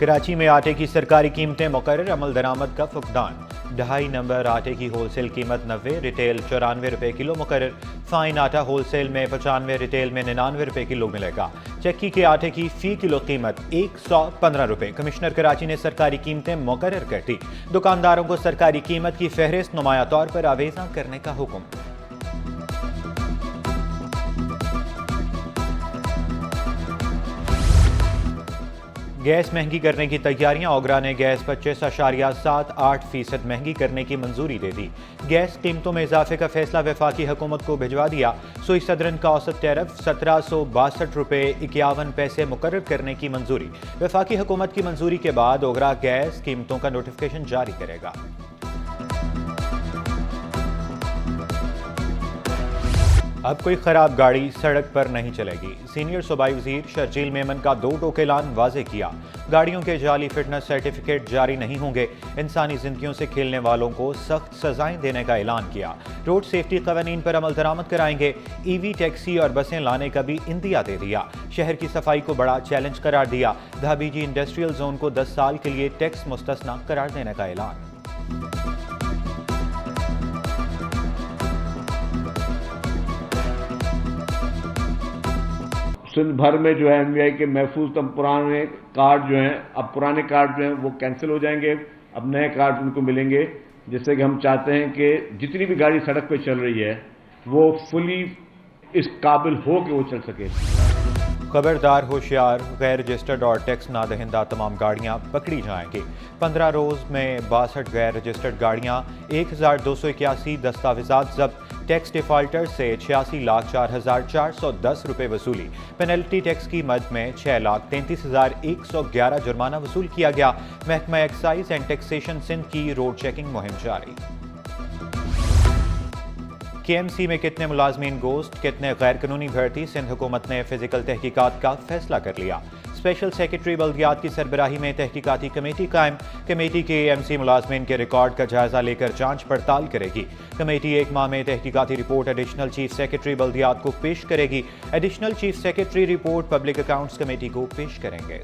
کراچی میں آٹے کی سرکاری قیمتیں مقرر، عمل درآمد کا فقدان۔ 2.5 نمبر آٹے کی ہول سیل قیمت 90، ریٹیل 94 روپے کلو مقرر۔ فائن آٹا ہول سیل میں 95، ریٹیل میں 99 روپے کلو ملے گا۔ چکی کے آٹے کی فی کلو قیمت 115 روپے۔ کمشنر کراچی نے سرکاری قیمتیں مقرر کر دی، دکانداروں کو سرکاری قیمت کی فہرست نمایاں طور پر آویزاں کرنے کا حکم۔ گیس مہنگی کرنے کی تیاریاں، اوگرا نے گیس 25.78% مہنگی کرنے کی منظوری دے دی۔ گیس قیمتوں میں اضافے کا فیصلہ وفاقی حکومت کو بھجوا دیا۔ سوئی صدرن کا اوسط ٹیرف 1762 روپے 51 پیسے مقرر کرنے کی منظوری۔ وفاقی حکومت کی منظوری کے بعد اوگرا گیس قیمتوں کا نوٹیفیکیشن جاری کرے گا۔ اب کوئی خراب گاڑی سڑک پر نہیں چلے گی، سینئر صوبائی وزیر شرجیل میمن کا 2 ٹوک اعلان واضح کیا۔ گاڑیوں کے جعلی فٹنس سرٹیفکیٹ جاری نہیں ہوں گے، انسانی زندگیوں سے کھیلنے والوں کو سخت سزائیں دینے کا اعلان کیا۔ روڈ سیفٹی قوانین پر عمل درآمد کرائیں گے، ای وی ٹیکسی اور بسیں لانے کا بھی عندیہ دے دیا۔ شہر کی صفائی کو بڑا چیلنج قرار دیا، دھابی جی انڈسٹریل زون کو 10 سال کے لیے ٹیکس مستثنی قرار دینے کا اعلان۔ سندھ بھر میں جو ہے ایم وی آئی کے محفوظ پرانے کارڈ جو ہیں، اب پرانے کارڈ جو ہیں وہ کینسل ہو جائیں گے، اب نئے کارڈ ان کو ملیں گے، جس سے کہ ہم چاہتے ہیں کہ جتنی بھی گاڑی سڑک پہ چل رہی ہے وہ فلی اس قابل ہو کہ وہ چل سکے۔ خبردار ہوشیار، غیر رجسٹرڈ اور ٹیکس نہ دہندہ تمام گاڑیاں پکڑی جائیں گی۔ 15 روز میں 62 غیر رجسٹرڈ گاڑیاں، 1281 دستاویزات ضبط۔ ٹیکس ڈیفالٹر سے 86,04,410 روپے وصولی۔ پینلٹی ٹیکس کی مد میں 6,33,111 جرمانہ وصول کیا گیا۔ محکمہ ایکسائز اینڈ ٹیکسیشن سندھ کی روڈ چیکنگ مہم جاری۔ کے ایم سی میں کتنے ملازمین گوسٹ، کتنے غیر قانونی بھرتی، سندھ حکومت نے فزیکل تحقیقات کا فیصلہ کر لیا۔ اسپیشل سیکرٹری بلدیات کی سربراہی میں تحقیقاتی کمیٹی قائم۔ کمیٹی کے ایم سی ملازمین کے ریکارڈ کا جائزہ لے کر جانچ پڑتال کرے گی۔ کمیٹی 1 ماہ میں تحقیقاتی رپورٹ ایڈیشنل چیف سیکرٹری بلدیات کو پیش کرے گی۔ Additional chief secretary report public accounts committee کو پیش کریں گے۔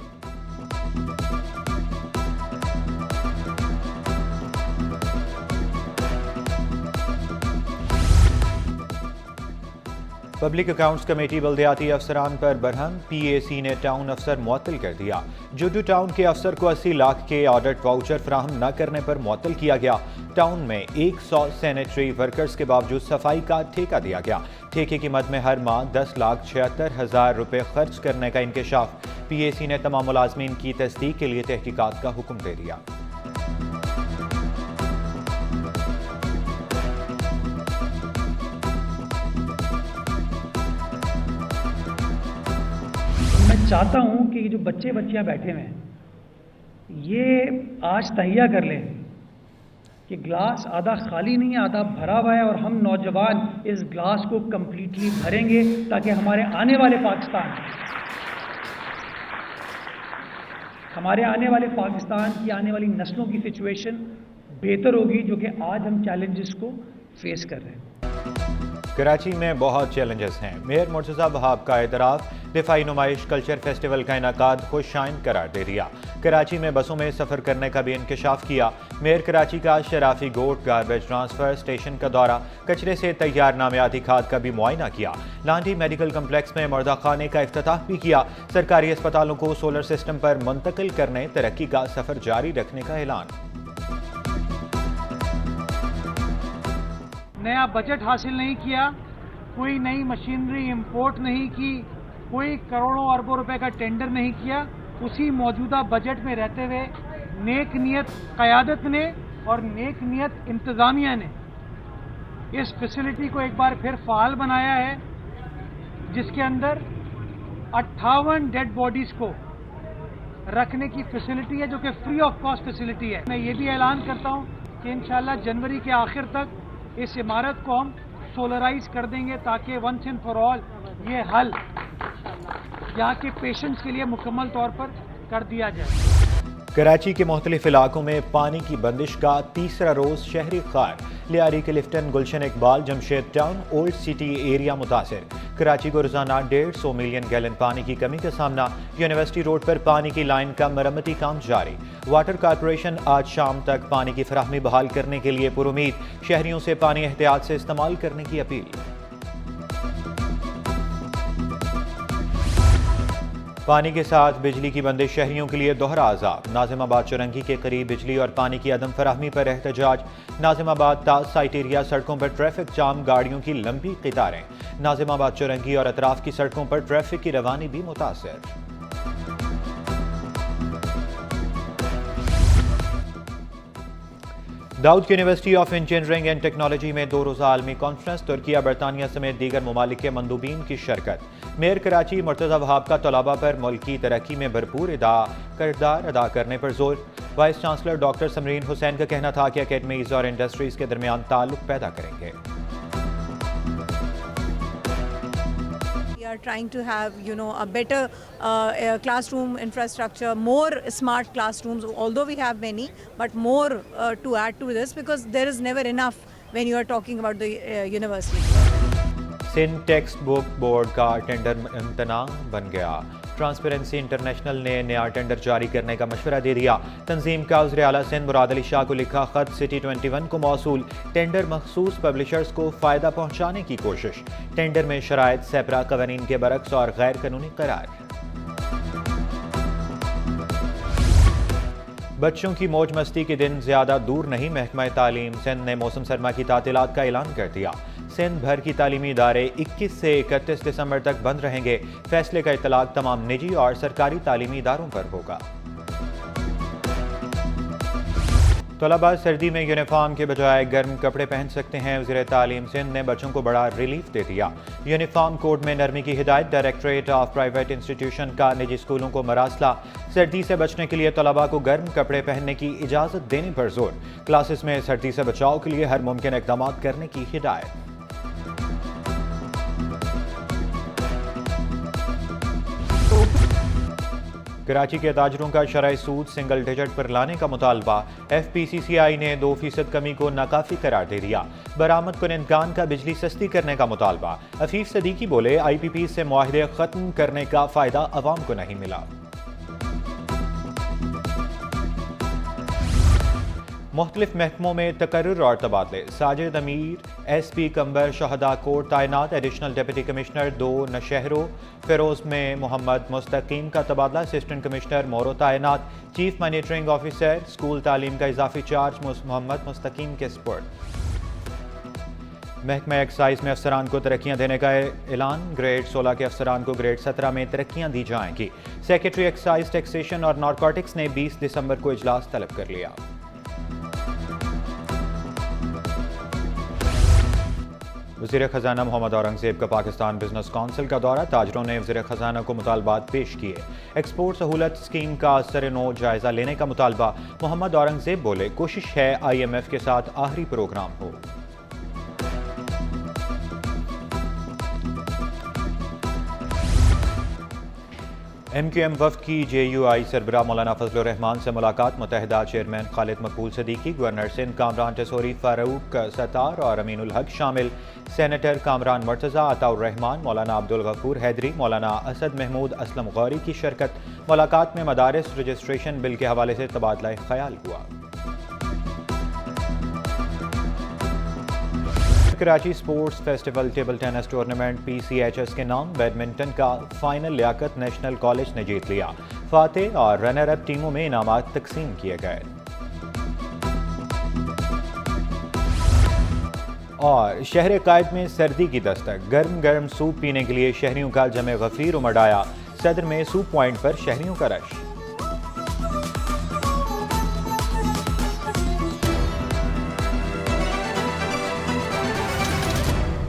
پبلک اکاؤنٹس کمیٹی بلدیاتی افسران پر برہم، پی اے سی نے ٹاؤن افسر معطل کر دیا۔ جوڈو ٹاؤن کے افسر کو 80 لاکھ کے آڈٹ واؤچر فراہم نہ کرنے پر معطل کیا گیا۔ ٹاؤن میں 100 سینیٹری ورکرز کے باوجود صفائی کا ٹھیکہ دیا گیا۔ ٹھیکے کی مد میں ہر ماہ 10,76,000 روپے خرچ کرنے کا انکشاف۔ پی اے سی نے تمام ملازمین کی تصدیق کے لیے تحقیقات کا حکم دے دیا۔ میں چاہتا ہوں کہ یہ جو بچیاں بیٹھے ہوئے ہیں یہ آج تہیہ کر لیں کہ گلاس آدھا خالی نہیں ہے، آدھا بھرا ہوا ہے، اور ہم نوجوان اس گلاس کو کمپلیٹلی بھریں گے تاکہ ہمارے آنے والے پاکستان کی آنے والی نسلوں کی سچویشن بہتر ہوگی، جو کہ آج ہم چیلنجز کو فیس کر رہے ہیں۔ کراچی میں بہت چیلنجز ہیں، میئر مرتضی وہاب کا اعتراف۔ دفاعی نمائش کلچر فیسٹیول کا انعقاد خوش آئند قرار دے دیا۔ کراچی میں بسوں میں سفر کرنے کا بھی انکشاف کیا۔ میئر کراچی کا شرافی گوٹ گاربیج ٹرانسفر اسٹیشن کا دورہ، کچرے سے تیار نامیاتی کھاد کا بھی معائنہ کیا۔ لانڈی میڈیکل کمپلیکس میں مردہ خانے کا افتتاح بھی کیا۔ سرکاری اسپتالوں کو سولر سسٹم پر منتقل کرنے، ترقی کا سفر جاری رکھنے کا اعلان۔ نیا بجٹ حاصل نہیں کیا، کوئی نئی مشینری امپورٹ نہیں کی، کوئی کروڑوں اربوں روپے کا ٹینڈر نہیں کیا۔ اسی موجودہ بجٹ میں رہتے ہوئے نیک نیت قیادت نے اور نیک نیت انتظامیہ نے اس فیسلٹی کو ایک بار پھر فعال بنایا ہے، جس کے اندر 58 ڈیڈ باڈیز کو رکھنے کی فیسلٹی ہے، جو کہ فری آف کاسٹ فیسلٹی ہے۔ میں یہ بھی اعلان کرتا ہوں کہ انشاءاللہ جنوری کے آخر تک اس عمارت کو ہم سولرائز کر دیں گے، تاکہ ونس اینڈ فار آل یہ حل یہاں کے پیشنٹس کے لیے مکمل طور پر کر دیا جائے۔ کراچی کے مختلف علاقوں میں پانی کی بندش کا تیسرا روز شہری خار۔ Lyari Clifton, Gulshan Iqbal, Jamshed town, old city area متاثر۔ کراچی کو روزانہ 150 ملین گیلن پانی کی کمی کا سامنا، یونیورسٹی روڈ پر پانی کی لائن کا مرمتی کام جاری۔ واٹر کارپوریشن آج شام تک پانی کی فراہمی بحال کرنے کے لیے پرامید، شہریوں سے پانی احتیاط سے استعمال کرنے کی اپیل۔ پانی کے ساتھ بجلی کی بندش شہریوں کے لیے دوہرا عذاب، ناظم آباد چورنگی کے قریب بجلی اور پانی کی عدم فراہمی پر احتجاج، ناظم آباد تا سائٹ ایریا سڑکوں پر ٹریفک جام، گاڑیوں کی لمبی قطاریں، ناظم آباد چورنگی اور اطراف کی سڑکوں پر ٹریفک کی روانی بھی متاثر۔ داؤد کی university of engineering and technology میں 2 روزہ عالمی کانفرنس، ترکیہ، برطانیہ سمیت دیگر ممالک کے مندوبین کی شرکت۔ میئر کراچی مرتضی وہاب کا طلباء پر ملکی ترقی میں بھرپور کردار ادا کرنے پر زور۔ وائس چانسلر ڈاکٹر سمرین حسین کا کہنا تھا کہ اکیڈمیز اور انڈسٹریز کے درمیان تعلق پیدا کریں گے۔ We are trying to have, a better classroom infrastructure, more smart classrooms, although we have many, but more to add to this, because there is never enough when you are talking about the university. Sindh text book board کا tender امتناع بن گیا، transparency international نے نیا tender جاری کرنے کا مشورہ دے دیا۔ تنظیم کا وزیر اعلیٰ سندھ مراد علی شاہ کو لکھا خط سٹی 21 کو موصول، ٹینڈر مخصوص پبلشرز کو فائدہ پہنچانے کی کوشش، ٹینڈر میں شرائط سیپرا قوانین کے برعکس اور غیر قانونی قرار۔ بچوں کی موج مستی کے دن زیادہ دور نہیں، محکمہ تعلیم سندھ نے موسم سرما کی تعطیلات کا اعلان کر دیا۔ سندھ بھر کی تعلیمی ادارے 21 سے 31 دسمبر تک بند رہیں گے، فیصلے کا اطلاق تمام نجی اور سرکاری تعلیمی اداروں پر ہوگا۔ طلباء سردی میں یونیفارم کے بجائے گرم کپڑے پہن سکتے ہیں، وزیر تعلیم سندھ نے بچوں کو بڑا ریلیف دے دیا۔ یونیفارم کوڈ میں نرمی کی ہدایت، ڈائریکٹوریٹ آف پرائیویٹ انسٹیٹیوشن کا نجی اسکولوں کو مراسلہ، سردی سے بچنے کے لیے طلباء کو گرم کپڑے پہننے کی اجازت دینے پر زور، کلاسز میں سردی سے بچاؤ کے لیے ہر ممکن اقدامات کرنے کی ہدایت۔ کراچی کے تاجروں کا شرعی سود سنگل ڈیجٹ پر لانے کا مطالبہ، ایف پی سی سی آئی نے 2% کمی کو ناکافی قرار دے دیا۔ برآمد کنندگان کا بجلی سستی کرنے کا مطالبہ، عفیف صدیقی بولے آئی پی پی سے معاہدے ختم کرنے کا فائدہ عوام کو نہیں ملا۔ مختلف محکموں میں تقرر اور تبادلے، ساجد امیر ایس پی کمبر شہداء کوٹ تعینات، additional deputy commissioner 2 Naushahro, Feroze میں محمد مستقیم کا تبادلہ، اسسٹنٹ کمشنر مورو تعینات، چیف مانیٹرنگ آفیسر اسکول تعلیم کا اضافی چارج محمد مستقیم کے سپرد۔ محکمہ ایکسائز میں افسران کو ترقیاں دینے کا اعلان، گریڈ 16 کے افسران کو گریڈ 17 میں ترقیاں دی جائیں گی۔ سیکریٹری ایکسائز ٹیکسیشن اور نارکوٹکس نے 20 دسمبر کو اجلاس طلب کر لیا۔ وزیر خزانہ محمد اورنگزیب کا پاکستان بزنس کونسل کا دورہ، تاجروں نے وزیر خزانہ کو مطالبات پیش کیے۔ ایکسپورٹ سہولت اسکیم کا سر نو جائزہ لینے کا مطالبہ، محمد اورنگزیب بولے کوشش ہے آئی ایم ایف کے ساتھ آخری پروگرام ہو۔ ایم کیو ایم وفد کی جے یو آئی سربراہ مولانا فضل الرحمان سے ملاقات، متحدہ چیئرمین خالد مقبول صدیقی، گورنر سندھ کامران ٹیسوری، فاروق ستار اور امین الحق شامل، سینیٹر کامران مرتضی، عطاء الرحمان، مولانا عبدالغفور حیدری، مولانا اسد محمود اسلم غوری کی شرکت۔ ملاقات میں مدارس رجسٹریشن بل کے حوالے سے تبادلہ خیال ہوا۔ Karachi sports festival table tennis tournament P C H S کے نام، بیڈمنٹن کا فائنل لیاقت نیشنل کالج نے جیت لیا، فاتح اور رنر اپ ٹیموں میں انعامات تقسیم کیے گئے۔ اور شہر قائد میں سردی کی دستک، گرم سوپ پینے کے لیے شہریوں کا جمع غفیر امڑ آیا، صدر میں سوپ پوائنٹ پر شہریوں کا رش۔